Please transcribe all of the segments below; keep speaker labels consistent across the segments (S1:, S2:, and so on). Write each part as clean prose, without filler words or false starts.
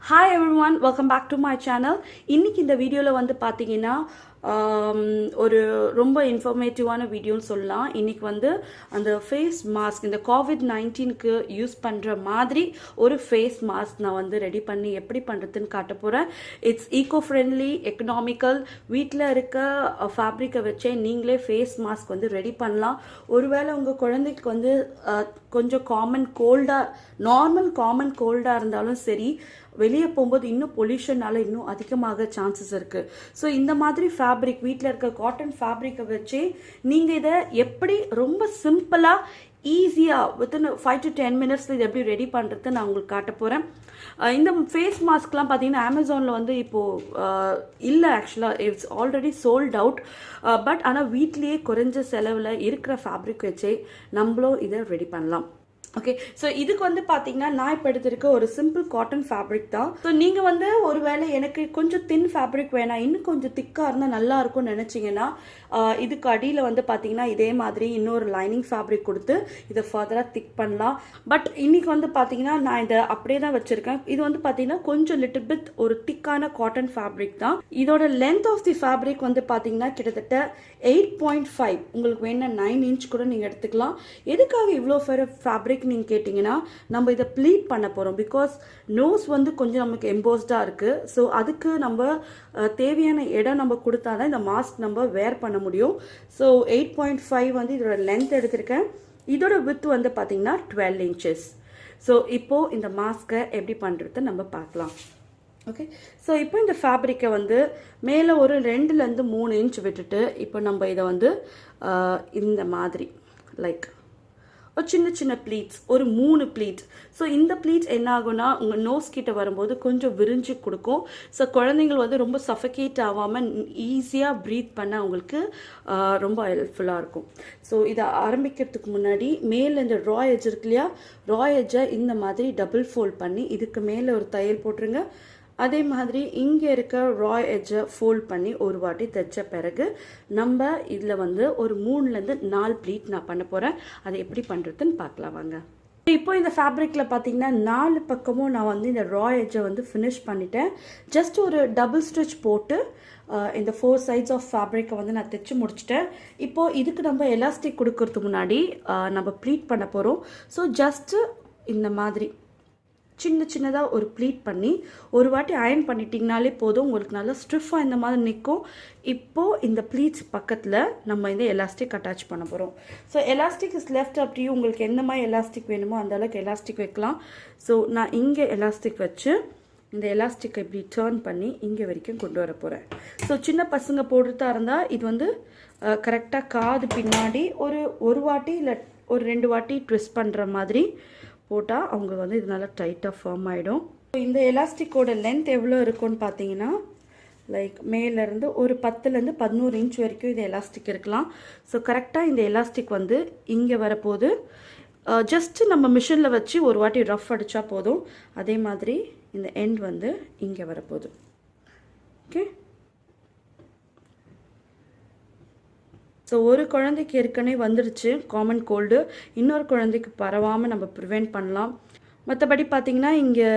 S1: Hi everyone, welcome back to my channel. இன்னைக்கு இந்த வீடியோல வந்து பாத்தீங்கன்னா ஒரு ரொம்ப இன்ஃபர்மேட்டிவான வீடியோன்னு சொல்லலாம். இன்னைக்கு வந்து அந்த ஃபேஸ் மாஸ்க் இந்த கோவிட்-19க்கு யூஸ் பண்ணுற மாதிரி ஒரு ஃபேஸ் மாஸ்க் நான் வந்து ரெடி பண்ணி எப்படி பண்ணுறதுன்னு காட்ட போகிறேன். இட்ஸ் ஈகோ ஃப்ரெண்ட்லி, எக்கனாமிக்கல், வீட்டில் இருக்க ஃபேப்ரிக்கை வச்சே நீங்களே ஃபேஸ் மாஸ்க் வந்து ரெடி பண்ணலாம். ஒருவேளை உங்கள் குழந்தைக்கு வந்து கொஞ்சம் நார்மல் காமன் கோல்டாக இருந்தாலும் சரி, வெளியே போகும்போது இன்னும் பொல்யூஷனால இன்னும் அதிகமாக சான்சஸ் இருக்குது. ஸோ இந்த மாதிரி ஃபேப்ரிக் வீட்டில் இருக்க காட்டன் ஃபேப்ரிக்கை வச்சு நீங்கள் இதை எப்படி ரொம்ப சிம்பிளாக ஈஸியாக வித்தின் 5 to 10 மினிட்ஸில் இது எப்படி ரெடி பண்ணுறது நான் உங்களுக்கு காட்ட போகிறேன். இந்த ஃபேஸ் மாஸ்க்லாம் பார்த்தீங்கன்னா அமேசானில் வந்து இப்போது இல்லை, ஆக்சுவலாக it's already sold out. But ஆனால் வீட்லேயே குறைஞ்ச செலவில் இருக்கிற ஃபேப்ரிக் வச்சே நம்மளும் இதை ரெடி பண்ணலாம். ஓகே, ஸோ இதுக்கு வந்து பார்த்தீங்கன்னா நான் இப்போ எடுத்திருக்க ஒரு சிம்பிள் காட்டன் ஃபேப்ரிக் தான். ஸோ நீங்கள் வந்து ஒருவேளை எனக்கு கொஞ்சம் தின் ஃபேப்ரிக் வேணாம், இன்னும் கொஞ்சம் திக்காக இருந்தால் நல்லா இருக்கும்னு நினச்சிங்கன்னா இதுக்கு அடியில் வந்து பார்த்தீங்கன்னா இதே மாதிரி இன்னொரு லைனிங் ஃபேப்ரிக் கொடுத்து இதை ஃபர்தராக திக் பண்ணலாம். பட் இன்னைக்கு வந்து பார்த்தீங்கன்னா நான் இதை அப்படியே தான் வச்சுருக்கேன். இது வந்து பார்த்தீங்கன்னா கொஞ்சம் லிட்டில் பிட் ஒரு திக்கான காட்டன் ஃபேப்ரிக் தான். இதோட லென்த் ஆஃப் தி ஃபேப்ரிக் வந்து பார்த்தீங்கன்னா கிட்டத்தட்ட 8.5, உங்களுக்கு வேணா 9 இன்ச் கூட நீங்கள் எடுத்துக்கலாம். எதுக்காக இவ்வளோ ஃபேப்ரிக் நீங்கள் கேட்டிங்கன்னா, நம்ம இதை ப்ளீட் பண்ண போகிறோம். பிகாஸ் நோஸ் வந்து கொஞ்சம் நமக்கு எம்போஸ்டாக இருக்குது. ஸோ அதுக்கு நம்ம தேவையான இடம் நம்ம கொடுத்தா தான் இந்த மாஸ்க் நம்ம வேர் பண்ண முடியும். ஸோ 8.5 வந்து இதோட லென்த் எடுத்திருக்கேன். இதோட வித் வந்து பார்த்தீங்கன்னா 12 இன்ச்சஸ். ஸோ இப்போது இந்த மாஸ்கை எப்படி பண்ணுறது நம்ம பார்க்கலாம். ஓகே, ஸோ இப்போ இந்த ஃபேப்ரிக்கை வந்து மேலே ஒரு 2 to 3 இன்ச் விட்டுட்டு இப்போ நம்ம இதை வந்து இந்த மாதிரி லைக் ஒரு சின்ன சின்ன ப்ளீட்ஸ், ஒரு 3 ப்ளீட். ஸோ இந்த ப்ளீட்ஸ் என்ன ஆகும்னா உங்கள் நோஸ் கிட்ட வரும்போது கொஞ்சம் விரிஞ்சு கொடுக்கும். ஸோ குழந்தைங்கள் வந்து ரொம்ப சஃபகேட் ஆகாமல் ஈஸியாக ப்ரீத் பண்ண அவங்களுக்கு ரொம்ப ஹெல்ப்ஃபுல்லாக இருக்கும். ஸோ இதை ஆரம்பிக்கிறதுக்கு முன்னாடி மேலே இந்த ரா எட்ஜ் இருக்கு இல்லையா, ரா எட்ஜை இந்த மாதிரி டபுள் ஃபோல்ட் பண்ணி இதுக்கு மேலே ஒரு தையல் போட்டுருங்க. அதே மாதிரி இங்கே இருக்க ரா எட்ஜை ஃபோல்ட் பண்ணி ஒரு வாட்டி தைச்ச பிறகு நம்ம இதில் வந்து ஒரு 3 to 4 ப்ளீட் நான் பண்ண போகிறேன். அதை எப்படி பண்ணுறதுன்னு பார்க்கலாம் வாங்க. இப்போ இந்த ஃபேப்ரிக்கில் பார்த்தீங்கன்னா 4 பக்கமும் நான் வந்து இந்த ரா எட்ஜை வந்து ஃபினிஷ் பண்ணிட்டேன். ஜஸ்ட் ஒரு டபுள் ஸ்டிச் போட்டு இந்த 4 sides ஆஃப் ஃபேப்ரிக்கை வந்து நான் தைச்சு முடிச்சிட்டேன். இப்போது இதுக்கு நம்ம எலாஸ்டிக் கொடுக்கறதுக்கு முன்னாடி நம்ம ப்ளீட் பண்ண போகிறோம். ஸோ ஜஸ்ட்டு இந்த மாதிரி சின்னதாக ஒரு ப்ளீட் பண்ணி ஒரு வாட்டி அயர்ன் பண்ணிட்டீங்கனாலே போதும், உங்களுக்கு நல்லா ஸ்டிஃபாக இந்த மாதிரி நிற்கும். இப்போது இந்த ப்ளீட்ஸ் பக்கத்தில் நம்ம இந்த எலாஸ்டிக் அட்டாச் பண்ண போகிறோம். So elastic is left up to you, உங்களுக்கு எந்த மாதிரி எலாஸ்டிக் வேணுமோ அந்த அளவுக்கு எலாஸ்டிக் வைக்கலாம். ஸோ நான் இங்கே எலாஸ்டிக் வச்சு இந்த எலாஸ்டிக்கை இப்படி டேர்ன் பண்ணி இங்கே வரைக்கும் கொண்டு வர போகிறேன். ஸோ சின்ன பசங்க போடுறதா இருந்தால் இது வந்து கரெக்டாக காது பின்னாடி ஒரு வாட்டி இல்லை ஒரு 2 வாட்டி ட்விஸ்ட் பண்ணுற மாதிரி போட்டால் அவங்க வந்து இது நல்லா டைட்டாக ஃபார்ம் ஆகிடும். இந்த எலாஸ்டிக்கோட லென்த் எவ்வளோ இருக்கும்னு பார்த்தீங்கன்னா லைக் மேலேருந்து ஒரு 10 to 11 இன்ச் வரைக்கும் இது எலாஸ்டிக் இருக்கலாம். ஸோ கரெக்டாக இந்த எலாஸ்டிக் வந்து இங்கே வரப்போது ஜஸ்ட்டு நம்ம மிஷினில் வச்சு ஒரு வாட்டி ரஃப் அடித்தா போதும். அதே மாதிரி இந்த எண்ட் வந்து இங்கே வரப்போகுது. ஓகே, ஸோ ஒரு குழந்தைக்கு ஏற்கனவே வந்துடுச்சு காமன் கோல்டு, இன்னொரு குழந்தைக்கு பரவாமல் நம்ம ப்ரிவெண்ட் பண்ணலாம். மற்றபடி பார்த்திங்கன்னா இங்கே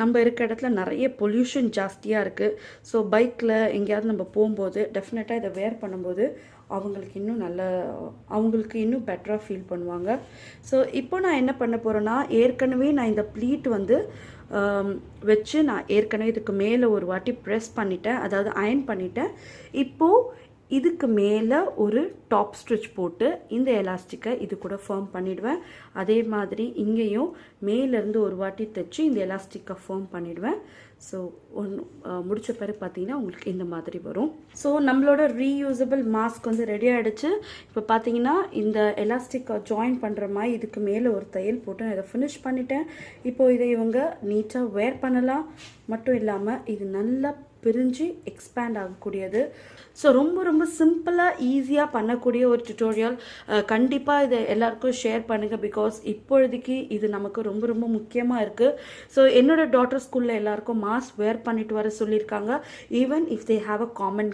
S1: நம்ம இருக்க இடத்துல நிறைய பொல்யூஷன் ஜாஸ்தியாக இருக்குது. ஸோ பைக்கில் எங்கேயாவது நம்ம போகும்போது டெஃபினட்டாக இதை வேர் பண்ணும்போது அவங்களுக்கு இன்னும் பெட்டராக ஃபீல் பண்ணுவாங்க. ஸோ இப்போ நான் என்ன பண்ண போகிறேன்னா, ஏற்கனவே நான் இந்த ப்ளீட் வந்து வச்சு நான் ஏற்கனவே இதுக்கு மேலே ஒரு வாட்டி ப்ரெஸ் பண்ணிட்டேன், அதாவது அயர்ன் பண்ணிட்டேன். இப்போது இதுக்கு மேலே ஒரு டாப் ஸ்டிச் போட்டு இந்த எலாஸ்டிக்கை இது கூட ஃபார்ம் பண்ணிவிடுவேன். அதே மாதிரி இங்கேயும் மேலேருந்து ஒரு வாட்டி தைச்சு இந்த எலாஸ்டிக்கை ஃபார்ம் பண்ணிவிடுவேன். ஸோ முடித்த பிறகு பார்த்தீங்கன்னா உங்களுக்கு இந்த மாதிரி வரும். ஸோ நம்மளோட ரீயூசபிள் மாஸ்க் வந்து ரெடி ஆகிடுச்சு. இப்போ பார்த்தீங்கன்னா இந்த எலாஸ்டிக்கை ஜாயின் பண்ணுற மாதிரி இதுக்கு மேலே ஒரு தையல் போட்டு நான் இதை ஃபினிஷ் பண்ணிட்டேன். இப்போது இதை இவங்க நீட்டாக வேர் பண்ணலாம். மட்டும் இல்லாமல் இது நல்லா பிரிஞ்சு எக்ஸ்பேண்ட் ஆகக்கூடியது. ஸோ ரொம்ப ரொம்ப சிம்பிளாக ஈஸியாக பண்ணக்கூடிய ஒரு டியூட்டோரியல். கண்டிப்பாக இதை எல்லாருக்கும் ஷேர் பண்ணுங்கள். பிகாஸ் இப்பொழுதைக்கு இது நமக்கு ரொம்ப ரொம்ப முக்கியமாக இருக்குது. ஸோ என்னோடய டாட்டர் ஸ்கூலில் எல்லாருக்கும் மாஸ்க் வேர் பண்ணிட்டு வர சொல்லியிருக்காங்க. Even if they have a common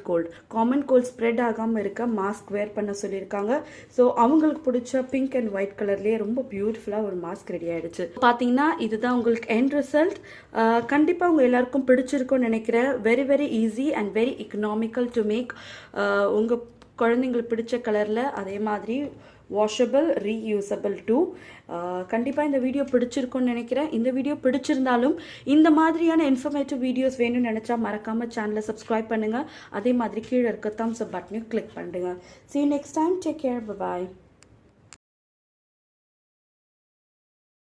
S1: gold spread ஆகாமல் இருக்க மாஸ்க் வேர் பண்ண சொல்லியிருக்காங்க. ஸோ அவங்களுக்கு பிடிச்ச பிங்க் அண்ட் ஒயிட் கலர்லேயே ரொம்ப பியூட்டிஃபுல்லாக ஒரு மாஸ்க் ரெடி ஆகிடுச்சு. பார்த்தீங்கன்னா இதுதான் உங்களுக்கு எண்ட் ரிசல்ட். கண்டிப்பாக உங்கள் எல்லாருக்கும் பிடிச்சிருக்கும்னு நினைக்கிறேன். Very very easy and very economical to make. உங்கள் குழந்தைங்களுக்கு பிடிச்ச கலரில், அதே மாதிரி வாஷபிள், ரீயூசபிள் டூ. கண்டிப்பாக இந்த வீடியோ பிடிச்சிருக்கும்னு நினைக்கிறேன். இந்த வீடியோ பிடிச்சிருந்தாலும் இந்த மாதிரியான இன்ஃபர்மேட்டிவ் வீடியோஸ் வேணும்னு நினச்சா மறக்காமல் சேனலை சப்ஸ்கிரைப் பண்ணுங்கள். அதே மாதிரி கீழே இருக்க தம்ஸ் அப் பட்டனையும் கிளிக் பண்ணுங்கள். See you next time. Take care. Bye bye.